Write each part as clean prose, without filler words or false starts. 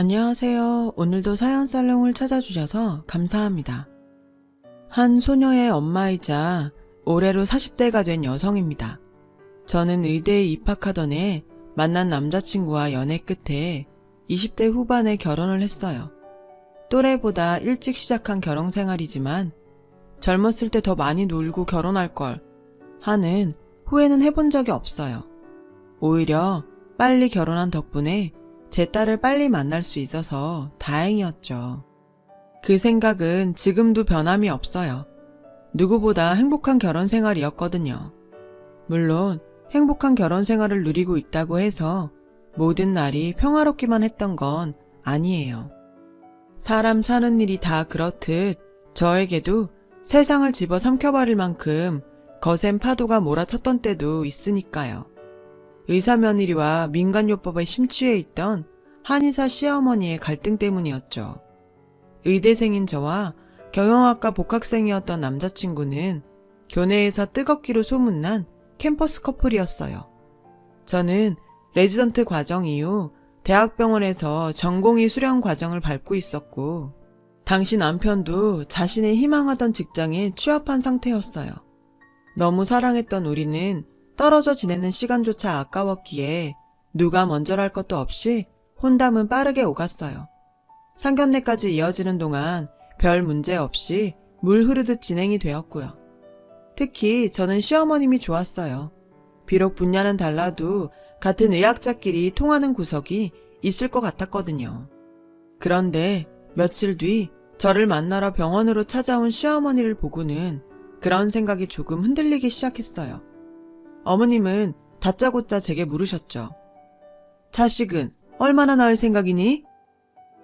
안녕하세요. 오늘도 사연 살롱을 찾아주셔서 감사합니다. 한 소녀의 엄마이자 올해로 40대가 된 여성입니다. 저는 의대에 입학하던 해 만난 남자친구와 연애 끝에 20대 후반에 결혼을 했어요. 또래보다 일찍 시작한 결혼 생활이지만 젊었을 때 더 많이 놀고 결혼할 걸 하는 후회는 해본 적이 없어요. 오히려 빨리 결혼한 덕분에 제 딸을 빨리 만날 수 있어서 다행이었죠. 그 생각은 지금도 변함이 없어요. 누구보다 행복한 결혼 생활이었거든요. 물론 행복한 결혼 생활을 누리고 있다고 해서 모든 날이 평화롭기만 했던 건 아니에요. 사람 사는 일이 다 그렇듯 저에게도 세상을 집어삼켜버릴 만큼 거센 파도가 몰아쳤던 때도 있으니까요. 의사며느리와 민간요법에 심취해 있던 한의사 시어머니의 갈등 때문이었죠. 의대생인 저와 경영학과 복학생이었던 남자친구는 교내에서 뜨겁기로 소문난 캠퍼스 커플이었어요. 저는 레지던트 과정 이후 대학병원에서 전공의 수련 과정을 밟고 있었고, 당시 남편도 자신의 희망하던 직장에 취업한 상태였어요. 너무 사랑했던 우리는 떨어져 지내는 시간조차 아까웠기에 누가 먼저랄 것도 없이 혼담은 빠르게 오갔어요. 상견례까지 이어지는 동안 별 문제 없이 물 흐르듯 진행이 되었고요. 특히 저는 시어머님이 좋았어요. 비록 분야는 달라도 같은 의학자끼리 통하는 구석이 있을 것 같았거든요. 그런데 며칠 뒤 저를 만나러 병원으로 찾아온 시어머니를 보고는 그런 생각이 조금 흔들리기 시작했어요. 어머님은 다짜고짜 제게 물으셨죠. 자식은 얼마나 낳을 생각이니?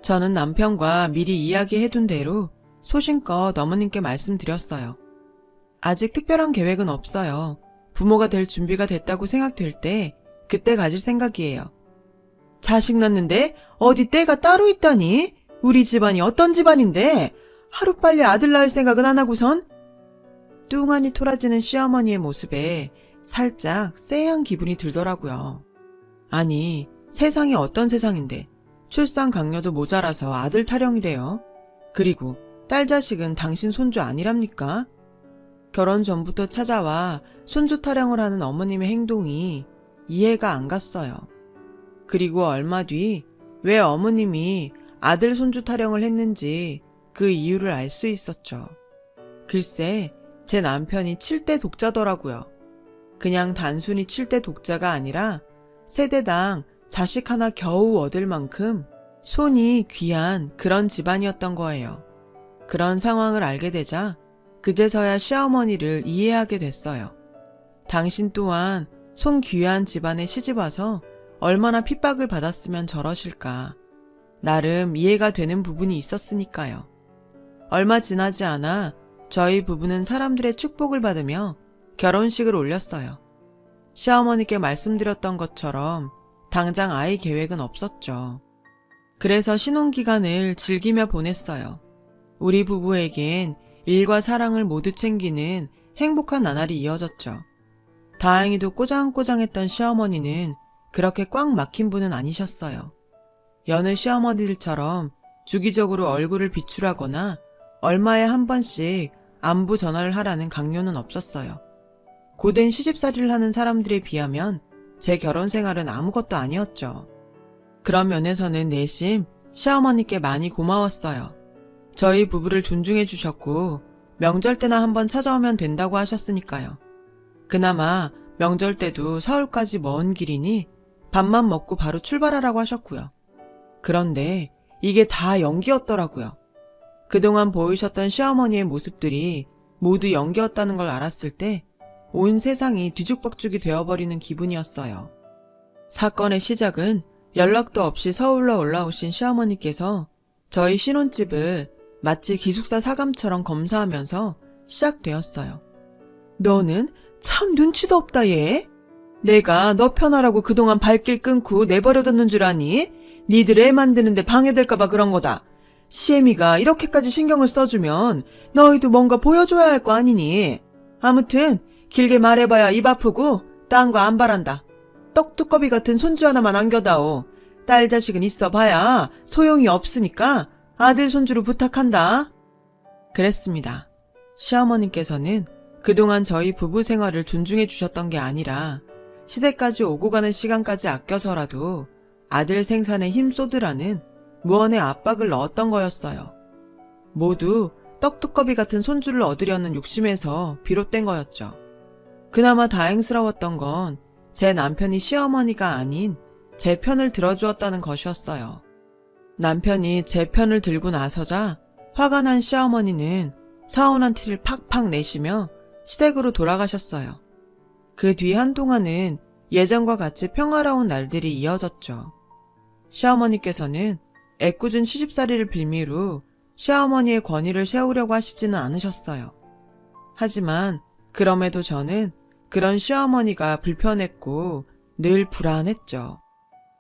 저는 남편과 미리 이야기해둔 대로 소신껏 어머님께 말씀드렸어요. 아직 특별한 계획은 없어요. 부모가 될 준비가 됐다고 생각될 때 그때 가질 생각이에요. 자식 낳는데 어디 때가 따로 있다니? 우리 집안이 어떤 집안인데 하루빨리 아들 낳을 생각은 안 하고선? 뚱하니 토라지는 시어머니의 모습에 살짝 쎄한 기분이 들더라고요. 아니, 세상이 어떤 세상인데 출산 강요도 모자라서 아들 타령이래요. 그리고 딸 자식은 당신 손주 아니랍니까? 결혼 전부터 찾아와 손주 타령을 하는 어머님의 행동이 이해가 안 갔어요. 그리고 얼마 뒤 왜 어머님이 아들 손주 타령을 했는지 그 이유를 알 수 있었죠. 글쎄, 제 남편이 7대 독자더라고요. 그냥 단순히 7대 독자가 아니라 세대당 자식 하나 겨우 얻을 만큼 손이 귀한 그런 집안이었던 거예요. 그런 상황을 알게 되자 그제서야 시어머니를 이해하게 됐어요. 당신 또한 손 귀한 집안에 시집와서 얼마나 핍박을 받았으면 저러실까. 나름 이해가 되는 부분이 있었으니까요. 얼마 지나지 않아 저희 부부는 사람들의 축복을 받으며 결혼식을 올렸어요. 시어머니께 말씀드렸던 것처럼 당장 아이 계획은 없었죠. 그래서 신혼기간을 즐기며 보냈어요. 우리 부부에겐 일과 사랑을 모두 챙기는 행복한 나날이 이어졌죠. 다행히도 꼬장꼬장했던 시어머니는 그렇게 꽉 막힌 분은 아니셨어요. 여느 시어머니들처럼 주기적으로 얼굴을 비출하거나 얼마에 한 번씩 안부 전화를 하라는 강요는 없었어요. 고된 시집살이를 하는 사람들에 비하면 제 결혼 생활은 아무것도 아니었죠. 그런 면에서는 내심 시어머니께 많이 고마웠어요. 저희 부부를 존중해 주셨고 명절 때나 한번 찾아오면 된다고 하셨으니까요. 그나마 명절 때도 서울까지 먼 길이니 밥만 먹고 바로 출발하라고 하셨고요. 그런데 이게 다 연기였더라고요. 그동안 보이셨던 시어머니의 모습들이 모두 연기였다는 걸 알았을 때 온 세상이 뒤죽박죽이 되어버리는 기분이었어요. 사건의 시작은 연락도 없이 서울로 올라오신 시어머니께서 저희 신혼집을 마치 기숙사 사감처럼 검사하면서 시작되었어요. 너는 참 눈치도 없다 얘. 내가 너 편하라고 그동안 발길 끊고 내버려뒀는 줄 아니? 니들 애 만드는데 방해될까봐 그런 거다. 시애미가 이렇게까지 신경을 써주면 너희도 뭔가 보여줘야 할 거 아니니? 아무튼 길게 말해봐야 입 아프고 딴 거 안 바란다. 떡두꺼비 같은 손주 하나만 안겨다오. 딸 자식은 있어 봐야 소용이 없으니까 아들 손주로 부탁한다. 그랬습니다. 시어머님께서는 그동안 저희 부부 생활을 존중해 주셨던 게 아니라 시댁까지 오고 가는 시간까지 아껴서라도 아들 생산에 힘쏟으라는 무언의 압박을 넣었던 거였어요. 모두 떡두꺼비 같은 손주를 얻으려는 욕심에서 비롯된 거였죠. 그나마 다행스러웠던 건 제 남편이 시어머니가 아닌 제 편을 들어주었다는 것이었어요. 남편이 제 편을 들고 나서자 화가 난 시어머니는 서운한 티를 팍팍 내시며 시댁으로 돌아가셨어요. 그 뒤 한동안은 예전과 같이 평화로운 날들이 이어졌죠. 시어머니께서는 애꿎은 시집살이를 빌미로 시어머니의 권위를 세우려고 하시지는 않으셨어요. 하지만 그럼에도 저는 그런 시어머니가 불편했고 늘 불안했죠.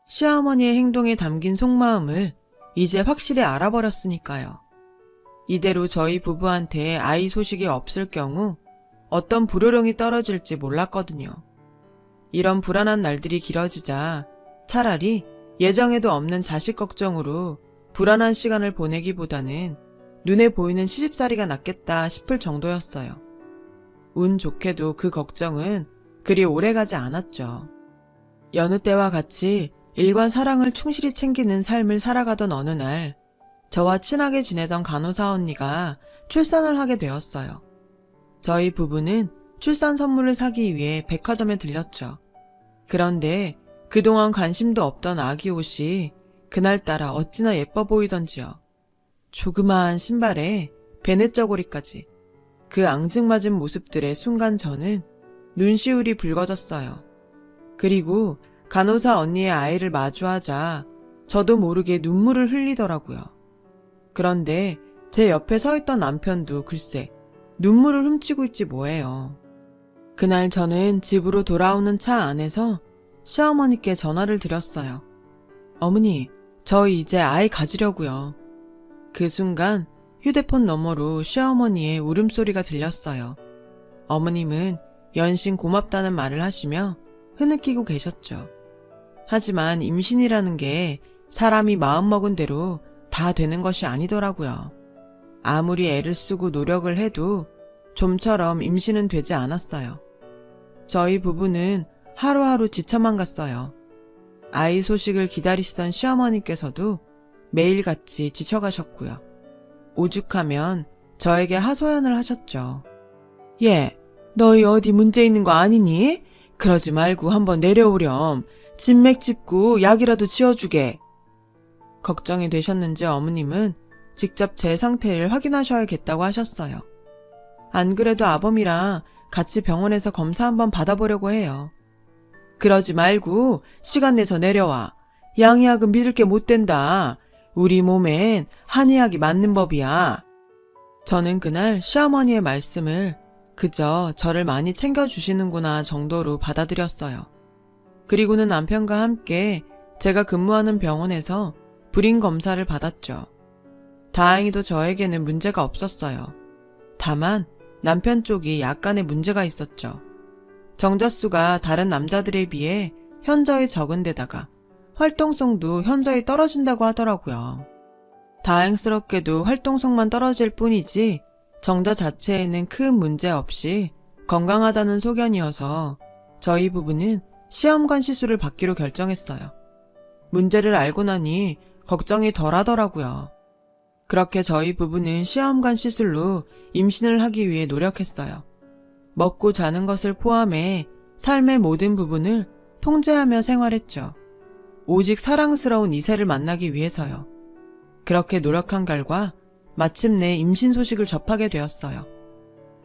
시어머니의 행동에 담긴 속마음을 이제 확실히 알아버렸으니까요. 이대로 저희 부부한테 아이 소식이 없을 경우 어떤 불호령이 떨어질지 몰랐거든요. 이런 불안한 날들이 길어지자 차라리 예정에도 없는 자식 걱정으로 불안한 시간을 보내기보다는 눈에 보이는 시집살이가 낫겠다 싶을 정도였어요. 운 좋게도 그 걱정은 그리 오래가지 않았죠. 여느 때와 같이 일과 사랑을 충실히 챙기는 삶을 살아가던 어느 날 저와 친하게 지내던 간호사 언니가 출산을 하게 되었어요. 저희 부부는 출산 선물을 사기 위해 백화점에 들렸죠. 그런데 그동안 관심도 없던 아기 옷이 그날따라 어찌나 예뻐 보이던지요. 조그마한 신발에 베넷저고리까지 그 앙증맞은 모습들에 순간 저는 눈시울이 붉어졌어요. 그리고 간호사 언니의 아이를 마주하자 저도 모르게 눈물을 흘리더라고요. 그런데 제 옆에 서 있던 남편도 글쎄 눈물을 훔치고 있지 뭐예요. 그날 저는 집으로 돌아오는 차 안에서 시어머니께 전화를 드렸어요. 어머니, 저희 이제 아이 가지려고요. 그 순간 휴대폰 너머로 시어머니의 울음소리가 들렸어요. 어머님은 연신 고맙다는 말을 하시며 흐느끼고 계셨죠. 하지만 임신이라는 게 사람이 마음먹은 대로 다 되는 것이 아니더라고요. 아무리 애를 쓰고 노력을 해도 좀처럼 임신은 되지 않았어요. 저희 부부는 하루하루 지쳐만 갔어요. 아이 소식을 기다리시던 시어머니께서도 매일같이 지쳐가셨고요. 오죽하면 저에게 하소연을 하셨죠. 얘, 너희 어디 문제 있는 거 아니니? 그러지 말고 한번 내려오렴. 진맥 짚고 약이라도 지어주게. 걱정이 되셨는지 어머님은 직접 제 상태를 확인하셔야겠다고 하셨어요. 안 그래도 아범이랑 같이 병원에서 검사 한번 받아보려고 해요. 그러지 말고 시간 내서 내려와. 양의학은 믿을 게 못 된다. 우리 몸엔 한의학이 맞는 법이야. 저는 그날 시어머니의 말씀을 그저 저를 많이 챙겨주시는구나 정도로 받아들였어요. 그리고는 남편과 함께 제가 근무하는 병원에서 불임 검사를 받았죠. 다행히도 저에게는 문제가 없었어요. 다만 남편 쪽이 약간의 문제가 있었죠. 정자수가 다른 남자들에 비해 현저히 적은 데다가 활동성도 현저히 떨어진다고 하더라고요. 다행스럽게도 활동성만 떨어질 뿐이지 정자 자체에는 큰 문제 없이 건강하다는 소견이어서 저희 부부는 시험관 시술을 받기로 결정했어요. 문제를 알고 나니 걱정이 덜 하더라고요. 그렇게 저희 부부는 시험관 시술로 임신을 하기 위해 노력했어요. 먹고 자는 것을 포함해 삶의 모든 부분을 통제하며 생활했죠. 오직 사랑스러운 이세를 만나기 위해서요. 그렇게 노력한 결과 마침내 임신 소식을 접하게 되었어요.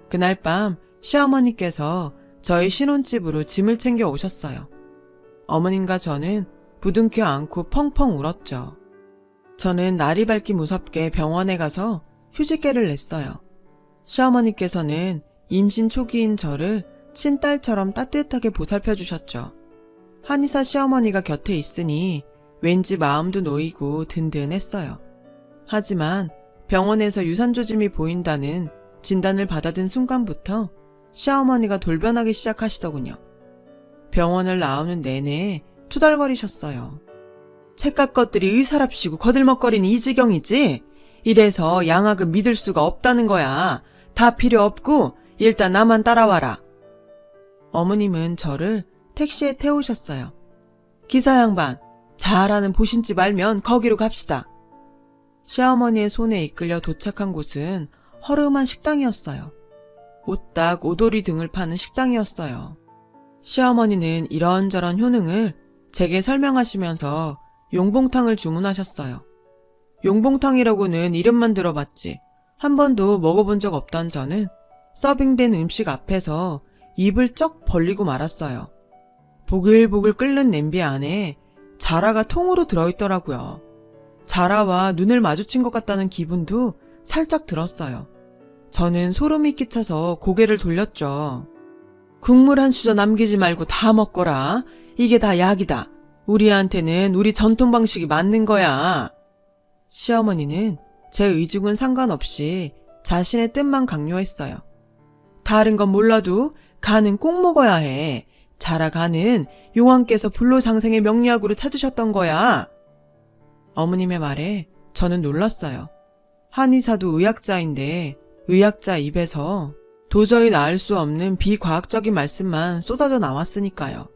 그날 밤 시어머니께서 저희 신혼집으로 짐을 챙겨 오셨어요. 어머님과 저는 부둥켜 안고 펑펑 울었죠. 저는 날이 밝기 무섭게 병원에 가서 휴직계를 냈어요. 시어머니께서는 임신 초기인 저를 친딸처럼 따뜻하게 보살펴 주셨죠. 한의사 시어머니가 곁에 있으니 왠지 마음도 놓이고 든든했어요. 하지만 병원에서 유산조짐이 보인다는 진단을 받아든 순간부터 시어머니가 돌변하기 시작하시더군요. 병원을 나오는 내내 투덜거리셨어요. 책각 것들이 의사랍시고 거들먹거리는 이 지경이지? 이래서 양학은 믿을 수가 없다는 거야. 다 필요 없고 일단 나만 따라와라. 어머님은 저를 택시에 태우셨어요. 기사 양반, 잘하는 보신집 알면 거기로 갑시다. 시어머니의 손에 이끌려 도착한 곳은 허름한 식당이었어요. 오딱 오돌이 등을 파는 식당이었어요. 시어머니는 이런저런 효능을 제게 설명하시면서 용봉탕을 주문하셨어요. 용봉탕이라고는 이름만 들어봤지 한 번도 먹어본 적 없던 저는 서빙된 음식 앞에서 입을 쩍 벌리고 말았어요. 보글보글 끓는 냄비 안에 자라가 통으로 들어있더라고요. 자라와 눈을 마주친 것 같다는 기분도 살짝 들었어요. 저는 소름이 끼쳐서 고개를 돌렸죠. 국물 한 수저 남기지 말고 다 먹거라. 이게 다 약이다. 우리한테는 우리 전통 방식이 맞는 거야. 시어머니는 제 의중은 상관없이 자신의 뜻만 강요했어요. 다른 건 몰라도 간은 꼭 먹어야 해. 자라 간은 용왕께서 불로장생의 명리학으로 찾으셨던 거야. 어머님의 말에 저는 놀랐어요. 한의사도 의학자인데 의학자 입에서 도저히 나을 수 없는 비과학적인 말씀만 쏟아져 나왔으니까요.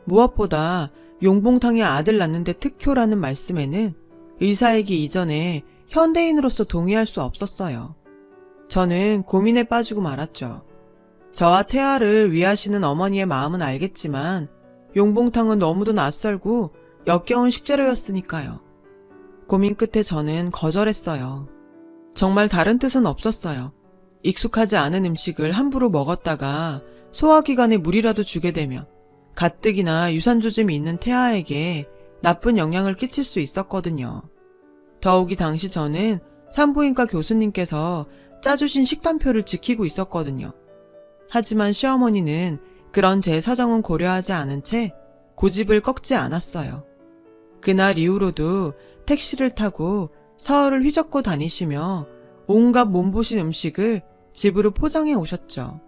무엇보다 용봉탕의 아들 낳는데 특효라는 말씀에는 의사이기 이전에 현대인으로서 동의할 수 없었어요. 저는 고민에 빠지고 말았죠. 저와 태아를 위하시는 어머니의 마음은 알겠지만 용봉탕은 너무도 낯설고 역겨운 식재료였으니까요. 고민 끝에 저는 거절했어요. 정말 다른 뜻은 없었어요. 익숙하지 않은 음식을 함부로 먹었다가 소화기관에 물이라도 주게 되면 가뜩이나 유산조짐이 있는 태아에게 나쁜 영향을 끼칠 수 있었거든요. 더욱이 당시 저는 산부인과 교수님께서 짜주신 식단표를 지키고 있었거든요. 하지만 시어머니는 그런 제 사정은 고려하지 않은 채 고집을 꺾지 않았어요. 그날 이후로도 택시를 타고 서울을 휘젓고 다니시며 온갖 몸보신 음식을 집으로 포장해 오셨죠.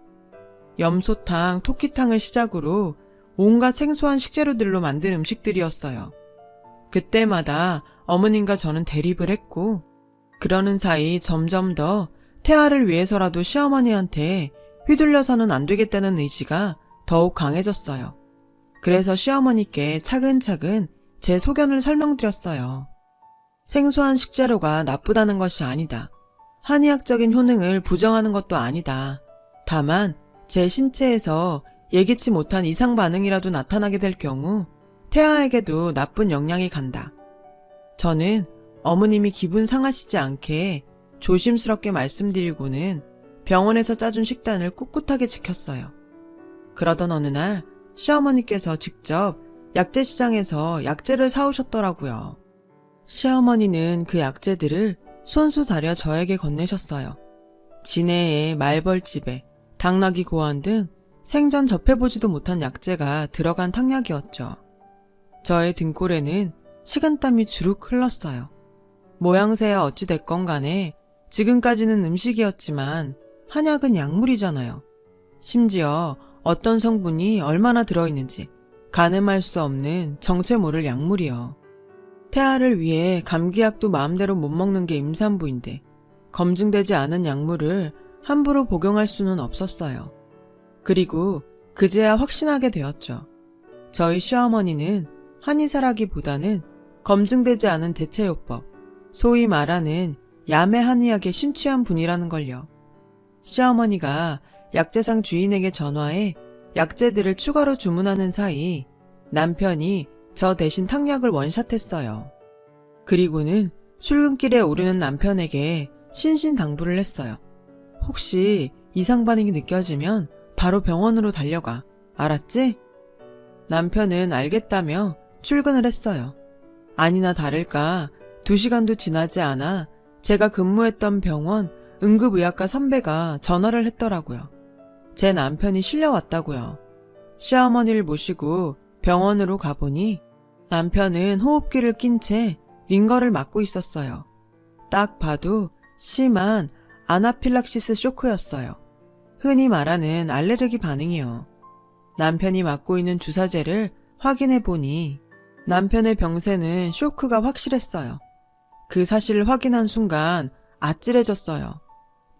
염소탕, 토끼탕을 시작으로 온갖 생소한 식재료들로 만든 음식들이었어요. 그때마다 어머님과 저는 대립을 했고 그러는 사이 점점 더 태아를 위해서라도 시어머니한테 휘둘려서는 안 되겠다는 의지가 더욱 강해졌어요. 그래서 시어머니께 차근차근 제 소견을 설명드렸어요. 생소한 식재료가 나쁘다는 것이 아니다. 한의학적인 효능을 부정하는 것도 아니다. 다만 제 신체에서 예기치 못한 이상 반응이라도 나타나게 될 경우 태아에게도 나쁜 영향이 간다. 저는 어머님이 기분 상하시지 않게 조심스럽게 말씀드리고는 병원에서 짜준 식단을 꿋꿋하게 지켰어요. 그러던 어느 날 시어머니께서 직접 약재 시장에서 약재를 사오셨더라고요. 시어머니는 그 약재들을 손수 다려 저에게 건네셨어요. 진해에 말벌집에 당나귀 고환 등 생전 접해보지도 못한 약재가 들어간 탕약이었죠. 저의 등골에는 식은땀이 주룩 흘렀어요. 모양새야 어찌 됐건 간에 지금까지는 음식이었지만 한약은 약물이잖아요. 심지어 어떤 성분이 얼마나 들어있는지 가늠할 수 없는 정체 모를 약물이요. 태아를 위해 감기약도 마음대로 못 먹는 게 임산부인데 검증되지 않은 약물을 함부로 복용할 수는 없었어요. 그리고 그제야 확신하게 되었죠. 저희 시어머니는 한의사라기보다는 검증되지 않은 대체요법, 소위 말하는 야매 한의학에 심취한 분이라는 걸요. 시어머니가 약재상 주인에게 전화해 약재들을 추가로 주문하는 사이 남편이 저 대신 탕약을 원샷했어요. 그리고는 출근길에 오르는 남편에게 신신당부를 했어요. 혹시 이상 반응이 느껴지면 바로 병원으로 달려가. 알았지? 남편은 알겠다며 출근을 했어요. 아니나 다를까 2시간도 지나지 않아 제가 근무했던 병원 응급의학과 선배가 전화를 했더라고요. 제 남편이 실려왔다고요. 시어머니를 모시고 병원으로 가보니 남편은 호흡기를 낀 채 링거를 맞고 있었어요. 딱 봐도 심한 아나필락시스 쇼크였어요. 흔히 말하는 알레르기 반응이요. 남편이 맞고 있는 주사제를 확인해 보니 남편의 병세는 쇼크가 확실했어요. 그 사실을 확인한 순간 아찔해졌어요.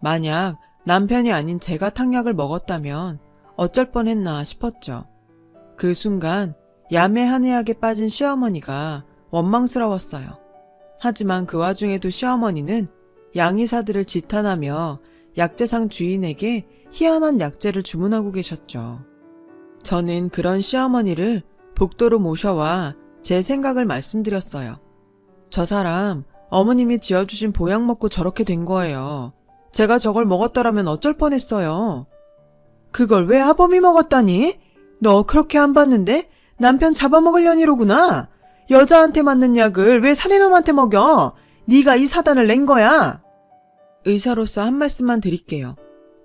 만약 남편이 아닌 제가 탕약을 먹었다면 어쩔 뻔했나 싶었죠. 그 순간 야매한의하게 빠진 시어머니가 원망스러웠어요. 하지만 그 와중에도 시어머니는 양의사들을 지탄하며 약재상 주인에게 희한한 약재를 주문하고 계셨죠. 저는 그런 시어머니를 복도로 모셔와 제 생각을 말씀드렸어요. 저 사람 어머님이 지어주신 보약 먹고 저렇게 된 거예요. 제가 저걸 먹었더라면 어쩔 뻔했어요. 그걸 왜 아범이 먹었다니? 너 그렇게 안 봤는데 남편 잡아먹으려니로구나. 여자한테 맞는 약을 왜 사내놈한테 먹여? 네가 이 사단을 낸 거야. 의사로서 한 말씀만 드릴게요.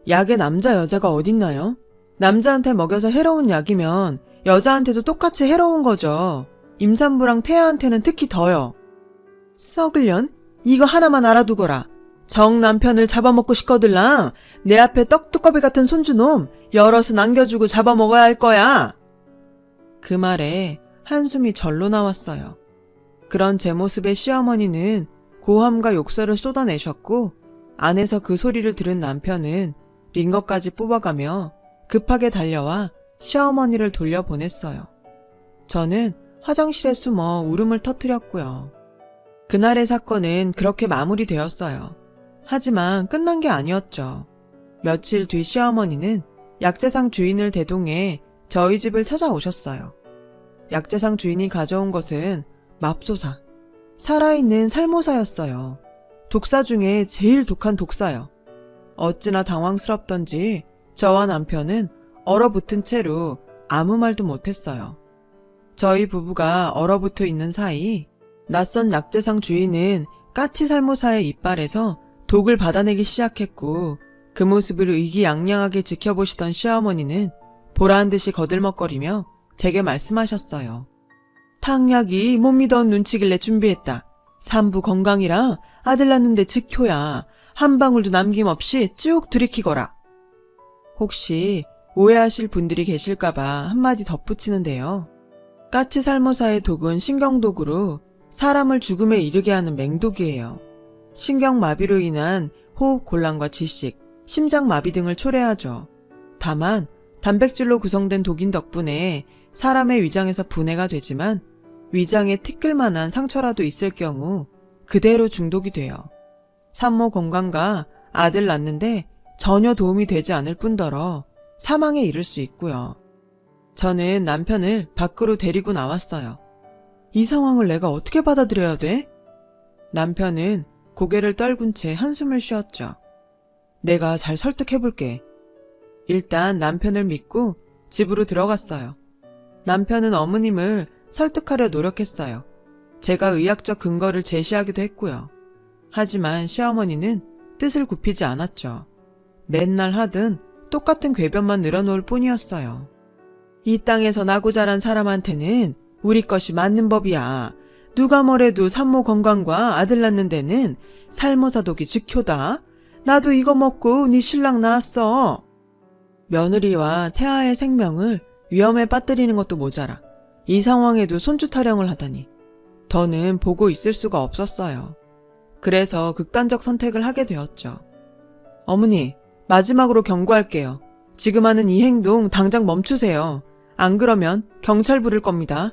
약에 남자 여자가 어딨나요? 남자한테 먹여서 해로운 약이면 여자한테도 똑같이 해로운 거죠. 임산부랑 태아한테는 특히 더요. 썩을년? 이거 하나만 알아두거라. 정 남편을 잡아먹고 싶거들랑 내 앞에 떡두꺼비 같은 손주놈 여럿은 안겨주고 잡아먹어야 할 거야. 그 말에 한숨이 절로 나왔어요. 그런 제 모습에 시어머니는 고함과 욕설을 쏟아내셨고 안에서 그 소리를 들은 남편은 링거까지 뽑아가며 급하게 달려와 시어머니를 돌려보냈어요. 저는 화장실에 숨어 울음을 터뜨렸고요. 그날의 사건은 그렇게 마무리되었어요. 하지만 끝난 게 아니었죠. 며칠 뒤 시어머니는 약재상 주인을 대동해 저희 집을 찾아오셨어요. 약재상 주인이 가져온 것은 맙소사, 살아있는 살모사였어요. 독사 중에 제일 독한 독사요. 어찌나 당황스럽던지 저와 남편은 얼어붙은 채로 아무 말도 못했어요. 저희 부부가 얼어붙어 있는 사이 낯선 약재상 주인은 까치살모사의 이빨에서 독을 받아내기 시작했고 그 모습을 의기양양하게 지켜보시던 시어머니는 보라한 듯이 거들먹거리며 제게 말씀하셨어요. 탕약이 못 믿어온 눈치길래 준비했다. 산부 건강이라 아들 낳는데 즉효야. 한 방울도 남김없이 쭉 들이키거라. 혹시 오해하실 분들이 계실까봐 한마디 덧붙이는데요. 까치살모사의 독은 신경독으로 사람을 죽음에 이르게 하는 맹독이에요. 신경마비로 인한 호흡곤란과 질식, 심장마비 등을 초래하죠. 다만 단백질로 구성된 독인 덕분에 사람의 위장에서 분해가 되지만 위장에 티끌만한 상처라도 있을 경우 그대로 중독이 돼요. 산모 건강과 아들 낳는데 전혀 도움이 되지 않을 뿐더러 사망에 이를 수 있고요. 저는 남편을 밖으로 데리고 나왔어요. 이 상황을 내가 어떻게 받아들여야 돼? 남편은 고개를 떨군 채 한숨을 쉬었죠. 내가 잘 설득해볼게. 일단 남편을 믿고 집으로 들어갔어요. 남편은 어머님을 설득하려 노력했어요. 제가 의학적 근거를 제시하기도 했고요. 하지만 시어머니는 뜻을 굽히지 않았죠. 맨날 하든 똑같은 궤변만 늘어놓을 뿐이었어요. 이 땅에서 나고 자란 사람한테는 우리 것이 맞는 법이야. 누가 뭐래도 산모 건강과 아들 낳는 데는 살모사독이 즉효다. 나도 이거 먹고 네 신랑 낳았어. 며느리와 태아의 생명을 위험에 빠뜨리는 것도 모자라 이 상황에도 손주 타령을 하다니. 더는 보고 있을 수가 없었어요. 그래서 극단적 선택을 하게 되었죠. 어머니, 마지막으로 경고할게요. 지금 하는 이 행동 당장 멈추세요. 안 그러면 경찰 부를 겁니다.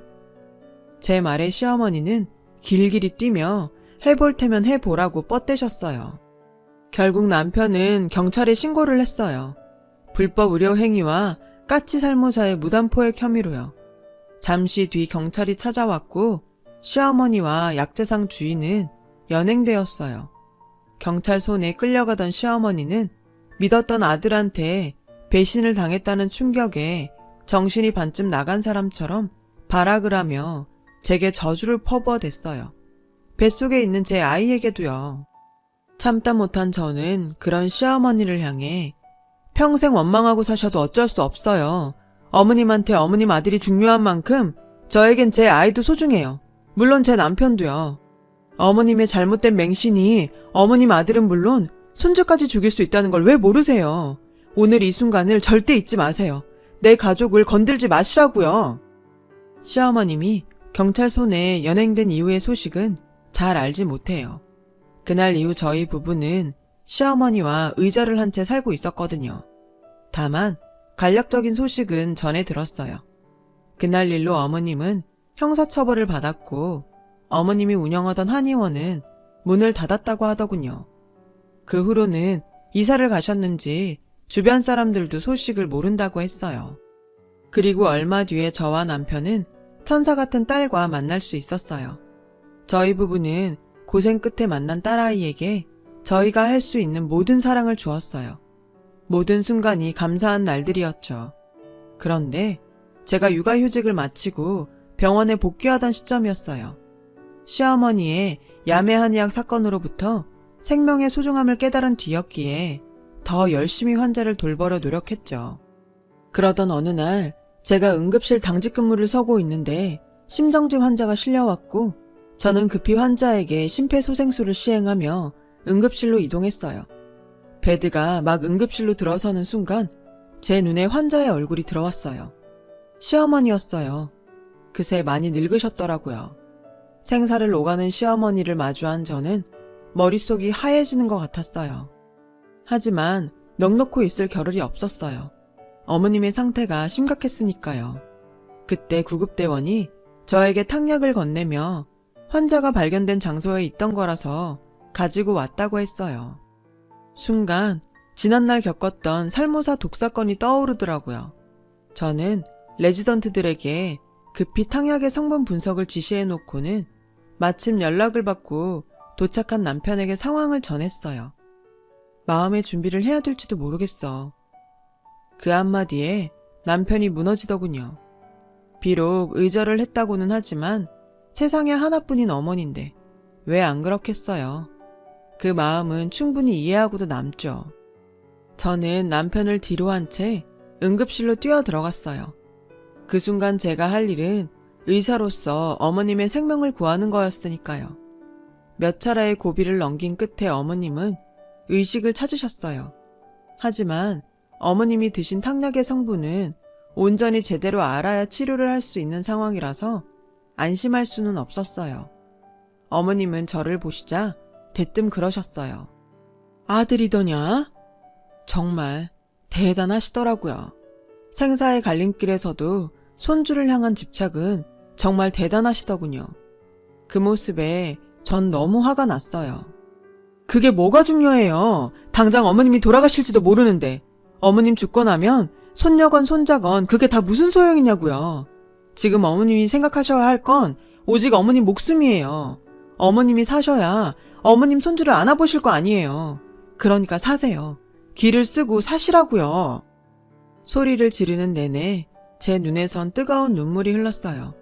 제 말에 시어머니는 길길이 뛰며 해볼 테면 해보라고 뻗대셨어요. 결국 남편은 경찰에 신고를 했어요. 불법 의료 행위와 까치살모사의 무단포획 혐의로요. 잠시 뒤 경찰이 찾아왔고 시어머니와 약재상 주인은 연행되었어요. 경찰 손에 끌려가던 시어머니는 믿었던 아들한테 배신을 당했다는 충격에 정신이 반쯤 나간 사람처럼 발악을 하며 제게 저주를 퍼부어댔어요. 뱃속에 있는 제 아이에게도요. 참다 못한 저는 그런 시어머니를 향해 평생 원망하고 사셔도 어쩔 수 없어요. 어머님한테 어머님 아들이 중요한 만큼 저에겐 제 아이도 소중해요. 물론 제 남편도요. 어머님의 잘못된 맹신이 어머님 아들은 물론 손주까지 죽일 수 있다는 걸 왜 모르세요. 오늘 이 순간을 절대 잊지 마세요. 내 가족을 건들지 마시라고요. 시어머님이 경찰 손에 연행된 이후의 소식은 잘 알지 못해요. 그날 이후 저희 부부는 시어머니와 의절을 한 채 살고 있었거든요. 다만 간략적인 소식은 전해 들었어요. 그날 일로 어머님은 형사처벌을 받았고 어머님이 운영하던 한의원은 문을 닫았다고 하더군요. 그 후로는 이사를 가셨는지 주변 사람들도 소식을 모른다고 했어요. 그리고 얼마 뒤에 저와 남편은 천사 같은 딸과 만날 수 있었어요. 저희 부부는 고생 끝에 만난 딸아이에게 저희가 할 수 있는 모든 사랑을 주었어요. 모든 순간이 감사한 날들이었죠. 그런데 제가 육아휴직을 마치고 병원에 복귀하던 시점이었어요. 시어머니의 야매 한의학 사건으로부터 생명의 소중함을 깨달은 뒤였기에 더 열심히 환자를 돌보려 노력했죠. 그러던 어느 날 제가 응급실 당직 근무를 서고 있는데 심정지 환자가 실려왔고 저는 급히 환자에게 심폐소생술을 시행하며 응급실로 이동했어요. 베드가 막 응급실로 들어서는 순간 제 눈에 환자의 얼굴이 들어왔어요. 시어머니였어요. 그새 많이 늙으셨더라고요. 생사를 오가는 시어머니를 마주한 저는 머릿속이 하얘지는 것 같았어요. 하지만 넋놓고 있을 겨를이 없었어요. 어머님의 상태가 심각했으니까요. 그때 구급대원이 저에게 탕약을 건네며 환자가 발견된 장소에 있던 거라서 가지고 왔다고 했어요. 순간 지난날 겪었던 살모사 독사건이 떠오르더라고요. 저는 레지던트들에게 급히 탕약의 성분 분석을 지시해놓고는 마침 연락을 받고 도착한 남편에게 상황을 전했어요. 마음의 준비를 해야 될지도 모르겠어. 그 한마디에 남편이 무너지더군요. 비록 의절을 했다고는 하지만 세상에 하나뿐인 어머니인데 왜 안 그렇겠어요. 그 마음은 충분히 이해하고도 남죠. 저는 남편을 뒤로 한 채 응급실로 뛰어 들어갔어요. 그 순간 제가 할 일은 의사로서 어머님의 생명을 구하는 거였으니까요. 몇 차례의 고비를 넘긴 끝에 어머님은 의식을 찾으셨어요. 하지만 어머님이 드신 탕약의 성분은 온전히 제대로 알아야 치료를 할 수 있는 상황이라서 안심할 수는 없었어요. 어머님은 저를 보시자 대뜸 그러셨어요. 아들이더냐? 정말 대단하시더라고요. 생사의 갈림길에서도 손주를 향한 집착은 정말 대단하시더군요. 그 모습에 전 너무 화가 났어요. 그게 뭐가 중요해요. 당장 어머님이 돌아가실지도 모르는데 어머님 죽고 나면 손녀건 손자건 그게 다 무슨 소용이냐고요. 지금 어머님이 생각하셔야 할 건 오직 어머님 목숨이에요. 어머님이 사셔야 어머님 손주를 안아보실 거 아니에요. 그러니까 사세요. 기를 쓰고 사시라고요. 소리를 지르는 내내 제 눈에선 뜨거운 눈물이 흘렀어요.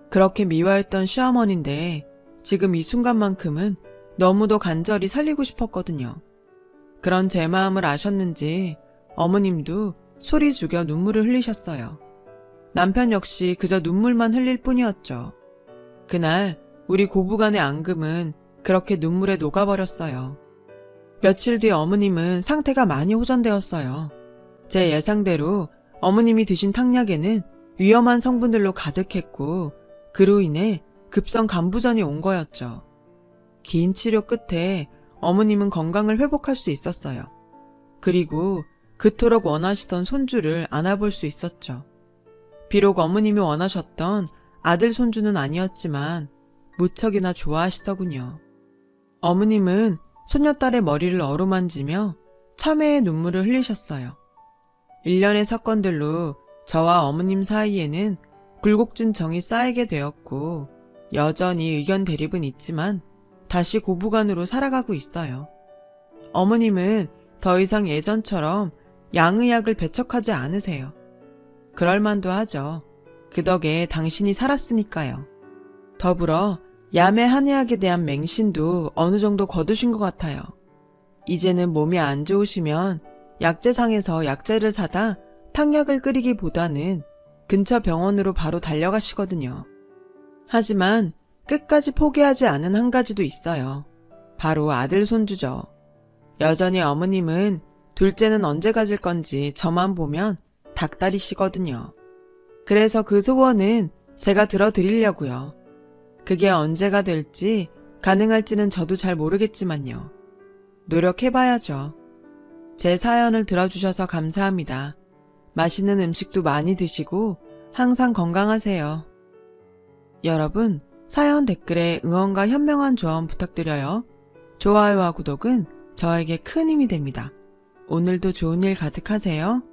그렇게 미워했던 시어머니인데 지금 이 순간만큼은 너무도 간절히 살리고 싶었거든요. 그런 제 마음을 아셨는지 어머님도 소리 죽여 눈물을 흘리셨어요. 남편 역시 그저 눈물만 흘릴 뿐이었죠. 그날 우리 고부간의 앙금은 그렇게 눈물에 녹아버렸어요. 며칠 뒤 어머님은 상태가 많이 호전되었어요. 제 예상대로 어머님이 드신 탕약에는 위험한 성분들로 가득했고 그로 인해 급성 간부전이 온 거였죠. 긴 치료 끝에 어머님은 건강을 회복할 수 있었어요. 그리고 그토록 원하시던 손주를 안아볼 수 있었죠. 비록 어머님이 원하셨던 아들 손주는 아니었지만 무척이나 좋아하시더군요. 어머님은 손녀딸의 머리를 어루만지며 참회의 눈물을 흘리셨어요. 일련의 사건들로 저와 어머님 사이에는 굴곡진 정이 쌓이게 되었고 여전히 의견 대립은 있지만 다시 고부간으로 살아가고 있어요. 어머님은 더 이상 예전처럼 양의학을 배척하지 않으세요. 그럴만도 하죠. 그 덕에 당신이 살았으니까요. 더불어 야매 한의학에 대한 맹신도 어느 정도 거두신 것 같아요. 이제는 몸이 안 좋으시면 약재상에서 약재를 사다 탕약을 끓이기보다는 근처 병원으로 바로 달려가시거든요. 하지만 끝까지 포기하지 않은 한 가지도 있어요. 바로 아들 손주죠. 여전히 어머님은 둘째는 언제 가질 건지 저만 보면 닭다리시거든요. 그래서 그 소원은 제가 들어드리려고요. 그게 언제가 될지 가능할지는 저도 잘 모르겠지만요. 노력해봐야죠. 제 사연을 들어주셔서 감사합니다. 맛있는 음식도 많이 드시고 항상 건강하세요. 여러분, 사연 댓글에 응원과 현명한 조언 부탁드려요. 좋아요와 구독은 저에게 큰 힘이 됩니다. 오늘도 좋은 일 가득하세요.